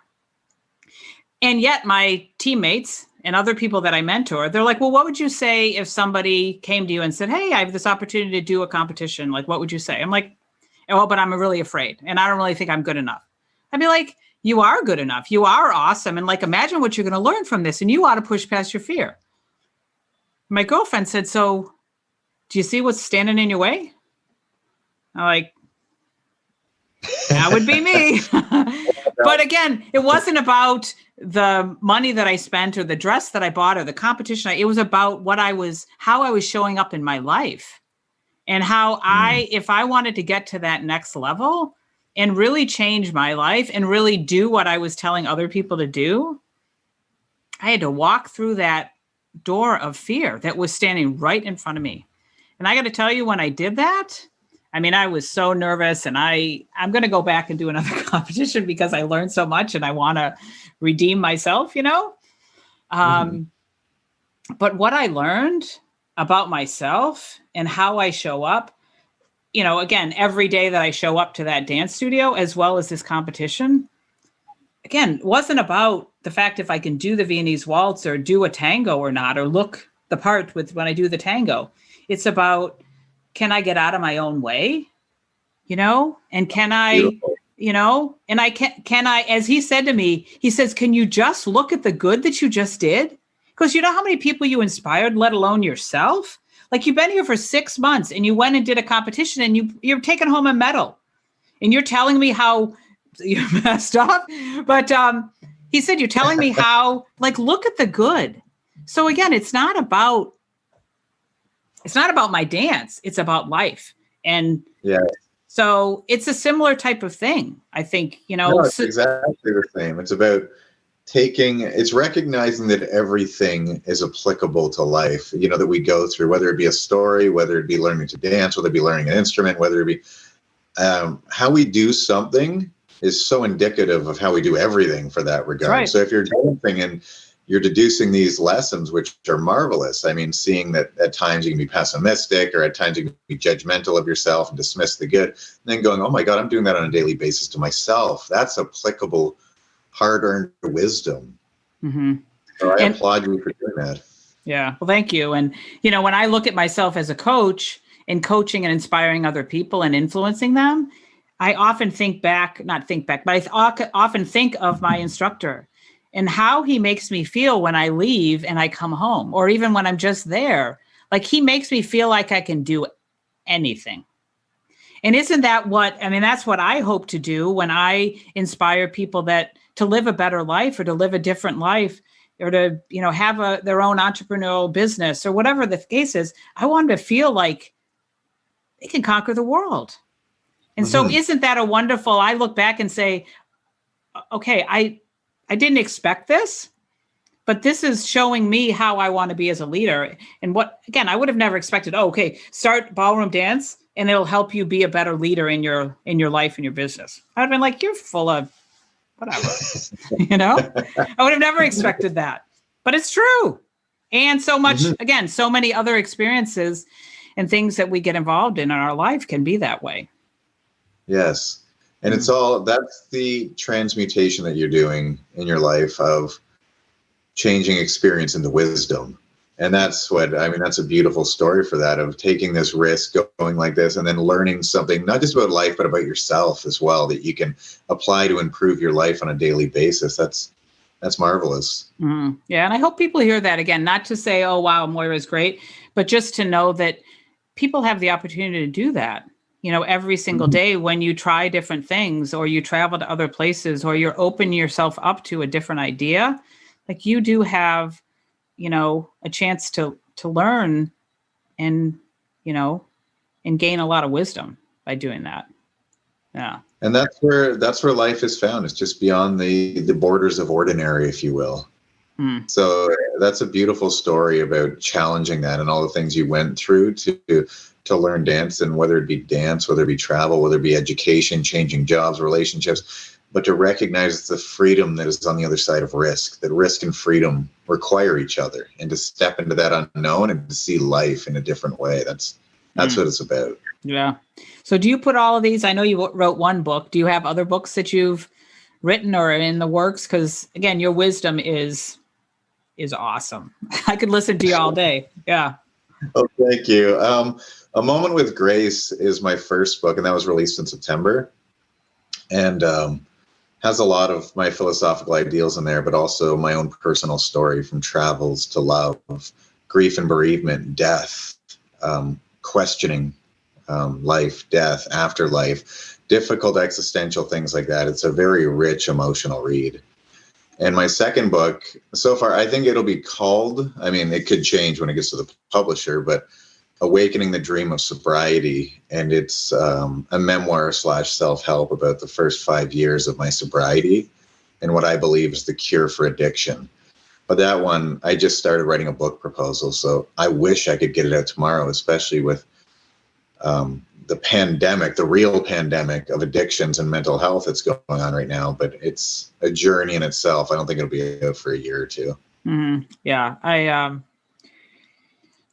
And yet my teammates and other people that I mentor, they're like, well, what would you say if somebody came to you and said, hey, I have this opportunity to do a competition? What would you say? I'm like, oh, but I'm really afraid. And I don't really think I'm good enough. I'd be like, you are good enough. You are awesome. And imagine what you're going to learn from this. And you ought to push past your fear. My girlfriend said, so do you see what's standing in your way? I'm like, that would be me. But again, it wasn't about the money that I spent or the dress that I bought or the competition. It was about how I was showing up in my life and how if I wanted to get to that next level and really change my life and really do what I was telling other people to do, I had to walk through that door of fear that was standing right in front of me. And I got to tell you, when I did that, I mean, I was so nervous, and I'm going to go back and do another competition because I learned so much and I want to redeem myself, But what I learned about myself and how I show up, again, every day that I show up to that dance studio, as well as this competition, again, wasn't about the fact if I can do the Viennese waltz or do a tango or not, or look the part when I do the tango. It's about, can I get out of my own way? And can I, Beautiful. And I can I, as he said to me, he says, can you just look at the good that you just did? Because you know how many people you inspired, let alone yourself? You've been here for 6 months and you went and did a competition and you're taking home a medal and you're telling me how you're messed up. But he said, you're telling me how, look at the good. So again, it's not about my dance. It's about life. And so it's a similar type of thing, I think, No, it's exactly the same. It's about it's recognizing that everything is applicable to life, that we go through, whether it be a story, whether it be learning to dance, whether it be learning an instrument, whether it be how we do something is so indicative of how we do everything for that regard. Right. So if you're dancing and you're deducing these lessons, which are marvelous. I mean, seeing that at times you can be pessimistic or at times you can be judgmental of yourself and dismiss the good, and then going, oh my God, I'm doing that on a daily basis to myself. That's applicable, hard-earned wisdom. Mm-hmm. So I applaud you for doing that. Yeah. Well, thank you. And, when I look at myself as a coach and coaching and inspiring other people and influencing them, I often but I often think of my instructor and how he makes me feel when I leave and I come home, or even when I'm just there. He makes me feel like I can do anything. And isn't that that's what I hope to do when I inspire people to live a better life or to live a different life or to, have their own entrepreneurial business or whatever the case is. I want them to feel like they can conquer the world. And so isn't that a wonderful, I look back and say, okay, I didn't expect this, but this is showing me how I want to be as a leader. And I would have never expected, start ballroom dance and it'll help you be a better leader in your life and your business. I'd have been like, you're full of whatever, I would have never expected that, but it's true. And so much, again, so many other experiences. and things that we get involved in our life can be that way. Yes. And that's the transmutation that you're doing in your life of changing experience into wisdom. And that's a beautiful story for that, of taking this risk, going like this, and then learning something, not just about life, but about yourself as well, that you can apply to improve your life on a daily basis. That's marvelous. Mm-hmm. Yeah. And I hope people hear that again, not to say, oh, wow, Moira's great, but just to know that people have the opportunity to do that, every single day when you try different things, or you travel to other places, or you're opening yourself up to a different idea. Like, you do have, a chance to learn and, and gain a lot of wisdom by doing that. Yeah. And that's where life is found. It's just beyond the borders of ordinary, if you will. So that's a beautiful story about challenging that and all the things you went through to learn dance, and whether it be dance, whether it be travel, whether it be education, changing jobs, relationships, but to recognize the freedom that is on the other side of risk, that risk and freedom require each other, and to step into that unknown and to see life in a different way. That's what it's about. Yeah. So do you put all of these? I know you wrote one book. Do you have other books that you've written or in the works? Because again, your wisdom is awesome. I could listen to you all day. Yeah. Oh, thank you. A Moment with Grace is my first book, and that was released in September, and has a lot of my philosophical ideals in there, but also my own personal story, from travels to love, grief and bereavement, death, questioning life, death, afterlife, difficult existential things like that. It's a very rich emotional read. And my second book, so far, I think it'll be called, it could change when it gets to the publisher, but Awakening the Dream of Sobriety. And it's a memoir / self-help about the first 5 years of my sobriety and what I believe is the cure for addiction. But that one, I just started writing a book proposal, so I wish I could get it out tomorrow, especially with the pandemic, the real pandemic of addictions and mental health that's going on right now. But it's a journey in itself. I don't think it'll be out for a year or two. Mm-hmm. Yeah,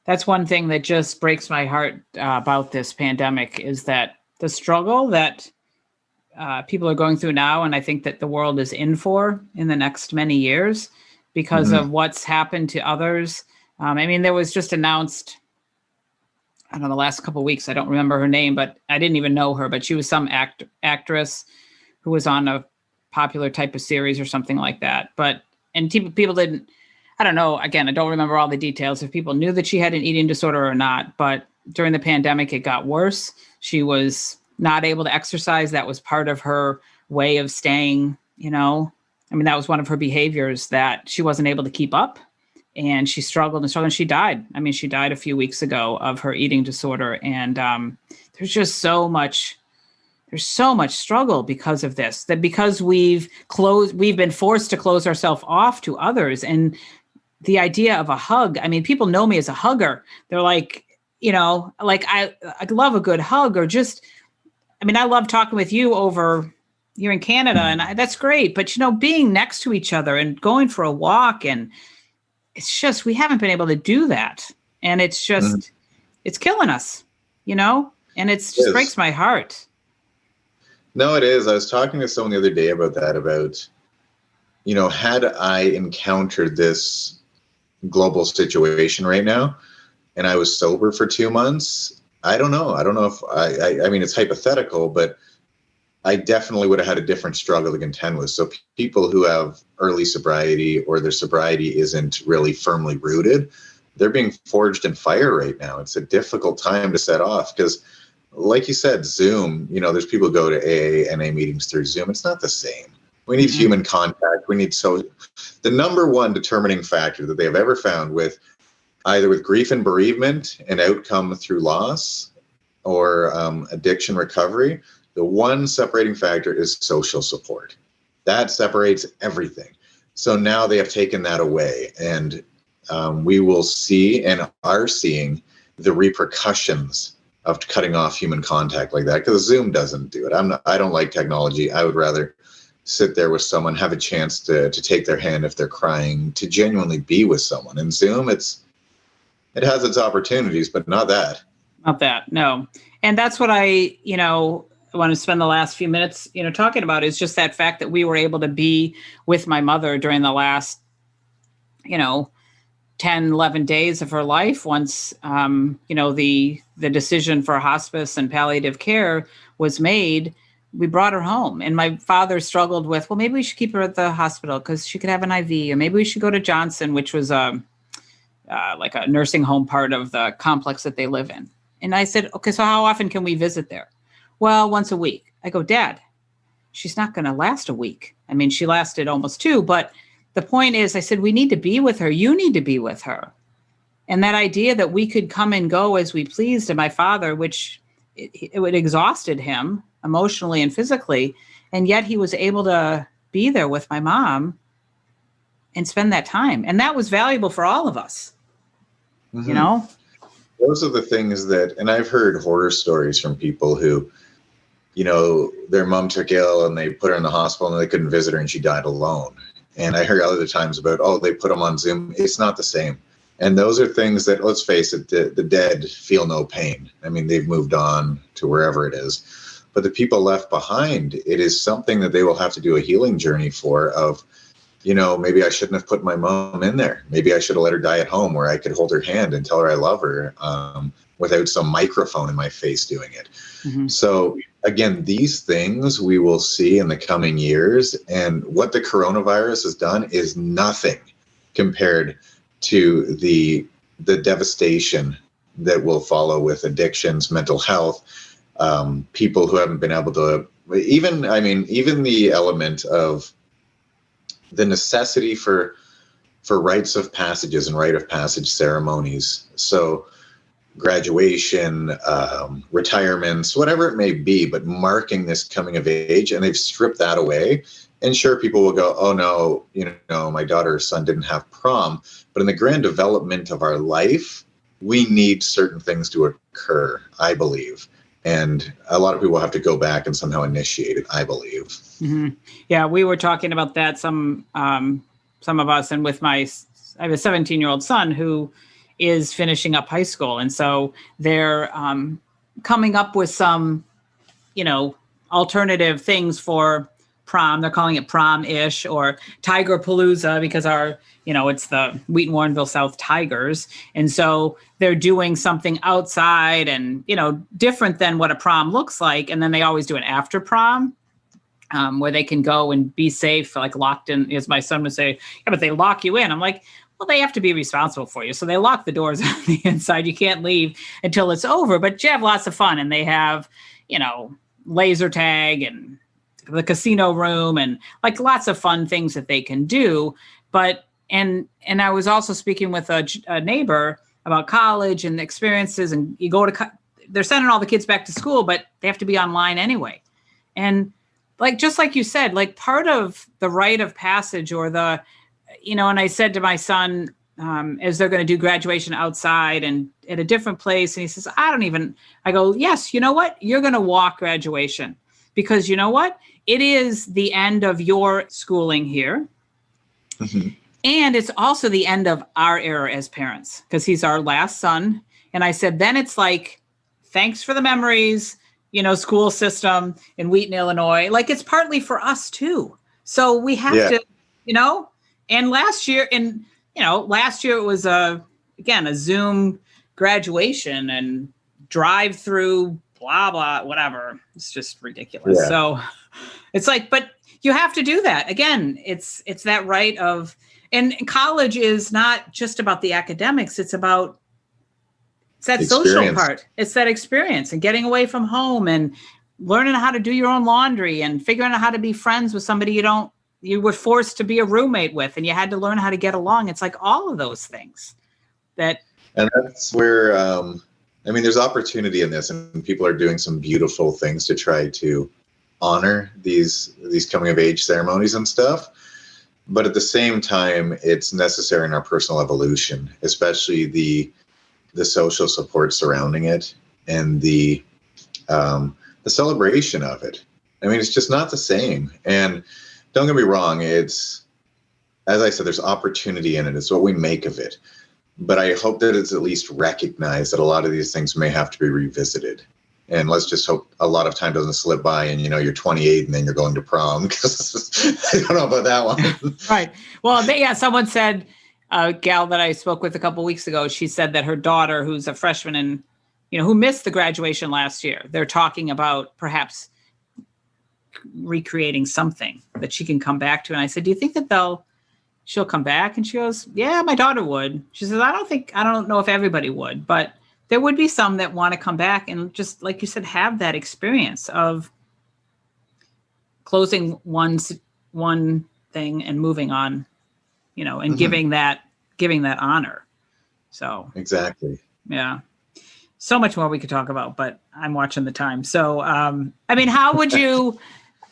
that's one thing that just breaks my heart about this pandemic, is that the struggle that people are going through now, and I think that the world is in for in the next many years because of what's happened to others. There was just announced, I don't know, the last couple of weeks, I don't remember her name, but I didn't even know her, but she was some actress who was on a popular type of series or something like that. And people didn't, I don't know, again, I don't remember all the details if people knew that she had an eating disorder or not, but during the pandemic, it got worse. She was not able to exercise. That was part of her way of staying, that was one of her behaviors, that she wasn't able to keep up. And she struggled and struggled, and she died. She died a few weeks ago of her eating disorder. And there's just so much struggle because of this, that because we've been forced to close ourselves off to others. And the idea of a hug, people know me as a hugger. They're like, I love a good hug, or just, I love talking with you over, you're in Canada, and that's great. But, being next to each other and going for a walk, and it's just, we haven't been able to do that. And it's just, it's killing us, and it just breaks my heart. No, it is. I was talking to someone the other day about that, had I encountered this global situation right now and I was sober for 2 months, I don't know if it's hypothetical, but I definitely would have had a different struggle to contend with. So people who have early sobriety, or their sobriety isn't really firmly rooted, they're being forged in fire right now. It's a difficult time to set off because, like you said, Zoom, there's people who go to AA, NA meetings through Zoom. It's not the same. We need human contact. The number one determining factor that they have ever found with either with grief and bereavement and outcome through loss, or addiction recovery, the one separating factor is social support. That separates everything. So now they have taken that away, and we will see and are seeing the repercussions of cutting off human contact like that, because Zoom doesn't do it. I don't like technology. I would rather sit there with someone, have a chance to take their hand if they're crying, to genuinely be with someone. And Zoom, it has its opportunities, but not that. Not that, no. And that's what I want to spend the last few minutes, talking about, is just that fact that we were able to be with my mother during the last, 10, 11 days of her life. Once, the decision for hospice and palliative care was made, we brought her home. And my father struggled with, well, maybe we should keep her at the hospital because she could have an IV, or maybe we should go to Johnson, which was like a nursing home part of the complex that they live in. And I said, okay, so how often can we visit there? Well, once a week. I go, Dad, she's not going to last a week. I mean, she lasted almost 2, but the point is, I said, we need to be with her. You need to be with her. And that idea that we could come and go as we pleased to my father, which it exhausted him emotionally and physically. And yet he was able to be there with my mom and spend that time. And that was valuable for all of us, Those are the things that, and I've heard horror stories from people who, their mom took ill and they put her in the hospital and they couldn't visit her and she died alone. And I heard other times about, they put them on Zoom. It's not the same. And those are things that, let's face it, the dead feel no pain. I mean, they've moved on to wherever it is. But the people left behind, it is something that they will have to do a healing journey for of, maybe I shouldn't have put my mom in there. Maybe I should have let her die at home where I could hold her hand and tell her I love her without some microphone in my face doing it. Mm-hmm. So again, these things we will see in the coming years. And what the coronavirus has done is nothing compared to the devastation that will follow with addictions, mental health, people who haven't been able to, even the element of the necessity for rites of passages and rite of passage ceremonies. So graduation, retirements, whatever it may be, but marking this coming of age, and they've stripped that away. And sure, people will go, oh no, my daughter or son didn't have prom. But in the grand development of our life, we need certain things to occur, I believe. And a lot of people have to go back and somehow initiate it, I believe. Mm-hmm. Yeah, we were talking about that, some of us, and with I have a 17-year-old son who is finishing up high school. And so they're coming up with some, alternative things for prom. They're calling it prom-ish or Tiger Palooza because it's the Wheaton Warrenville South Tigers. And so they're doing something outside and, different than what a prom looks like. And then they always do an after prom where they can go and be safe, like locked in, as my son would say, yeah, but they lock you in. I'm like, well, they have to be responsible for you. So they lock the doors on the inside. You can't leave until it's over, but you have lots of fun. And they have, laser tag and the casino room and like lots of fun things that they can do. But, and I was also speaking with a neighbor about college and the experiences, and you go to, they're sending all the kids back to school, but they have to be online anyway. And just like you said, like part of the rite of passage or the, and I said to my son, as they're going to do graduation outside and at a different place. And he says, I go, yes, you know what? You're going to walk graduation because you know what? It is the end of your schooling here. Mm-hmm. And it's also the end of our era as parents because he's our last son. And I said, then it's like, thanks for the memories, school system in Wheaton, Illinois. Like it's partly for us too. So we have to, and last year it was a Zoom graduation and drive through, blah, blah, whatever. It's just ridiculous. Yeah. So it's like, but you have to do that. Again, it's that right of, and college is not just about the academics. It's that social part. It's that experience and getting away from home and learning how to do your own laundry and figuring out how to be friends with somebody you were forced to be a roommate with, and you had to learn how to get along. It's like all of those things and that's where, there's opportunity in this, and people are doing some beautiful things to try to honor these coming of age ceremonies and stuff. But at the same time, it's necessary in our personal evolution, especially the social support surrounding it and the celebration of it. It's just not the same. And don't get me wrong, it's, as I said, there's opportunity in it. It's what we make of it. but I hope that it's at least recognized that a lot of these things may have to be revisited. And let's just hope a lot of time doesn't slip by and, you're 28 and then you're going to prom, because I don't know about that one. Right. Well, someone said, a gal that I spoke with a couple of weeks ago, she said that her daughter, who's a freshman and, who missed the graduation last year, they're talking about perhaps recreating something that she can come back to. And I said, do you think that she'll come back? And she goes, yeah, my daughter would. She says, I don't know if everybody would, but there would be some that want to come back and just, like you said, have that experience of closing one thing and moving on, and giving that honor. So exactly. Yeah. So much more we could talk about, but I'm watching the time. So,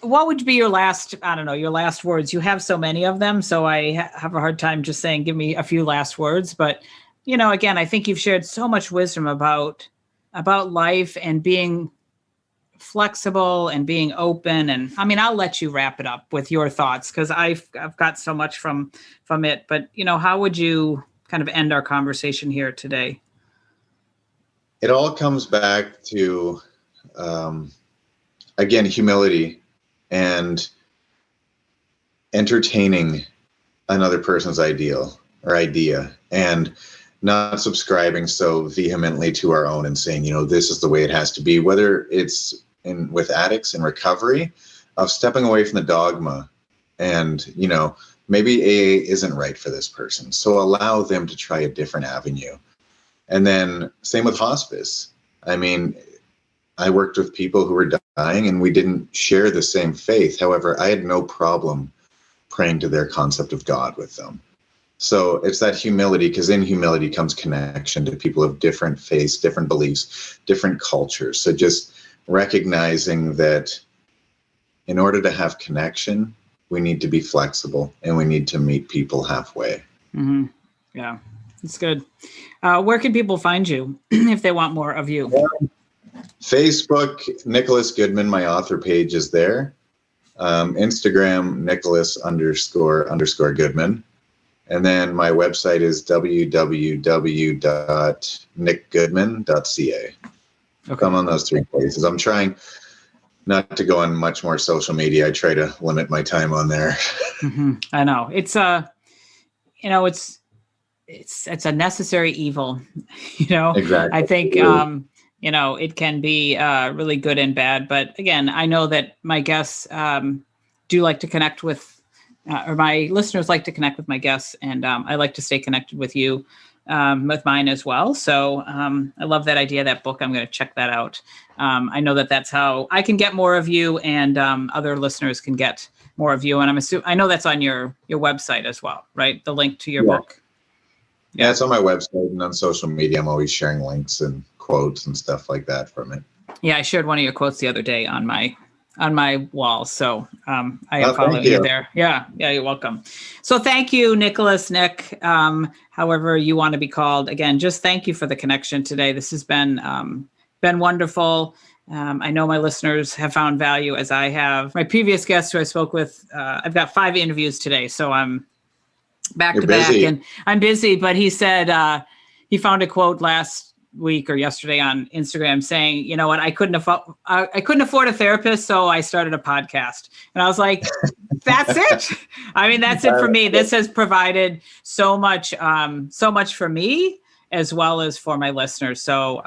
what would be your last words? You have so many of them, so I have a hard time just saying, give me a few last words. But, again, I think you've shared so much wisdom about life and being flexible and being open. And I'll let you wrap it up with your thoughts, because I've got so much from it. But, how would you kind of end our conversation here today? It all comes back to, again, humility and entertaining another person's ideal or idea, and not subscribing so vehemently to our own and saying, this is the way it has to be, whether it's with addicts in recovery, of stepping away from the dogma and, maybe AA isn't right for this person. So allow them to try a different avenue. And then same with hospice. I worked with people who were dying and we didn't share the same faith. However, I had no problem praying to their concept of God with them. So it's that humility, because in humility comes connection to people of different faiths, different beliefs, different cultures. So just recognizing that in order to have connection, we need to be flexible and we need to meet people halfway. Mm-hmm. Yeah, that's good. Where can people find you if they want more of you? Facebook, Nicholas Goodman, my author page is there. Instagram, Nicholas__Goodman. And then my website is www.nickgoodman.ca. Okay. I'm on those three places. I'm trying not to go on much more social media. I try to limit my time on there. Mm-hmm. I know. It's it's a necessary evil, Exactly. I think, it can be really good and bad. But again, I know that my guests do like to connect with, or my listeners like to connect with my guests. And I like to stay connected with you, with mine as well. So I love that idea, that book. I'm going to check that out. I know that that's how I can get more of you, and other listeners can get more of you. And I know that's on your website as well, right? The link to your book. Yeah, it's on my website and on social media. I'm always sharing links and quotes and stuff like that from it. Yeah, I shared one of your quotes the other day on my wall. So I am following you there. Yeah, you're welcome. So thank you, Nicholas, Nick, however you want to be called. Again, just thank you for the connection today. This has been wonderful. I know my listeners have found value, as I have. My previous guest who I spoke with, I've got 5 interviews today, so I'm back to back, and I'm busy. But he said he found a quote last week or yesterday on Instagram saying, you know what, I couldn't afford a therapist, so I started a podcast. And I was like, that's it. That's it for me. This has provided so much for me as well as for my listeners. So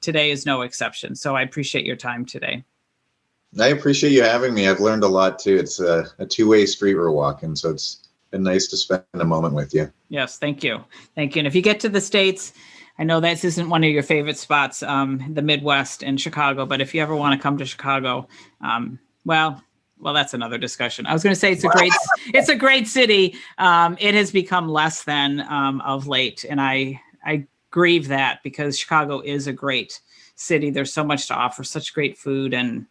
today is no exception. So I appreciate your time today. I appreciate you having me. I've learned a lot too. It's a two-way street we're walking, so it's been nice to spend a moment with you. Yes, thank you. And if you get to the States, I know this isn't one of your favorite spots, the Midwest and Chicago, but if you ever want to come to Chicago, well, that's another discussion. I was going to say it's a great city. It has become less than of late, and I grieve that, because Chicago is a great city. There's so much to offer, such great food and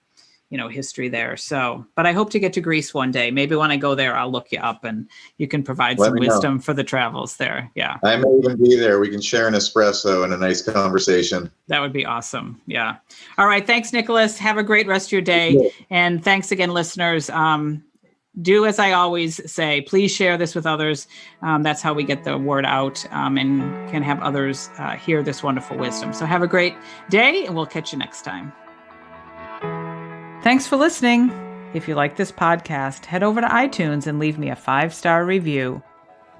history there. So, but I hope to get to Greece one day. Maybe when I go there, I'll look you up and you can provide some wisdom for the travels there. Yeah. I may even be there. We can share an espresso and a nice conversation. That would be awesome. Yeah. All right. Thanks, Nicholas. Have a great rest of your day. And thanks again, listeners. do as I always say, please share this with others. That's how we get the word out and can have others hear this wonderful wisdom. So have a great day, and we'll catch you next time. Thanks for listening. If you like this podcast, head over to iTunes and leave me a 5-star review.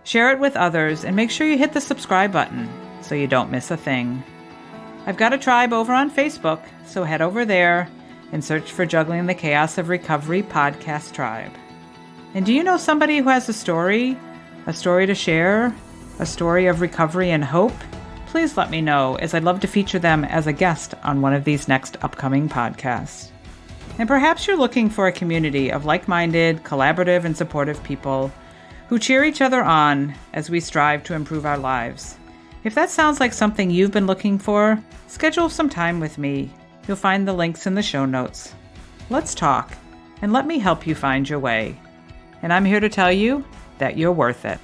Share it with others and make sure you hit the subscribe button so you don't miss a thing. I've got a tribe over on Facebook, so head over there and search for Juggling the Chaos of Recovery Podcast Tribe. And do you know somebody who has a story to share, a story of recovery and hope? Please let me know, as I'd love to feature them as a guest on one of these next upcoming podcasts. And perhaps you're looking for a community of like-minded, collaborative, and supportive people who cheer each other on as we strive to improve our lives. If that sounds like something you've been looking for, schedule some time with me. You'll find the links in the show notes. Let's talk, and let me help you find your way. And I'm here to tell you that you're worth it.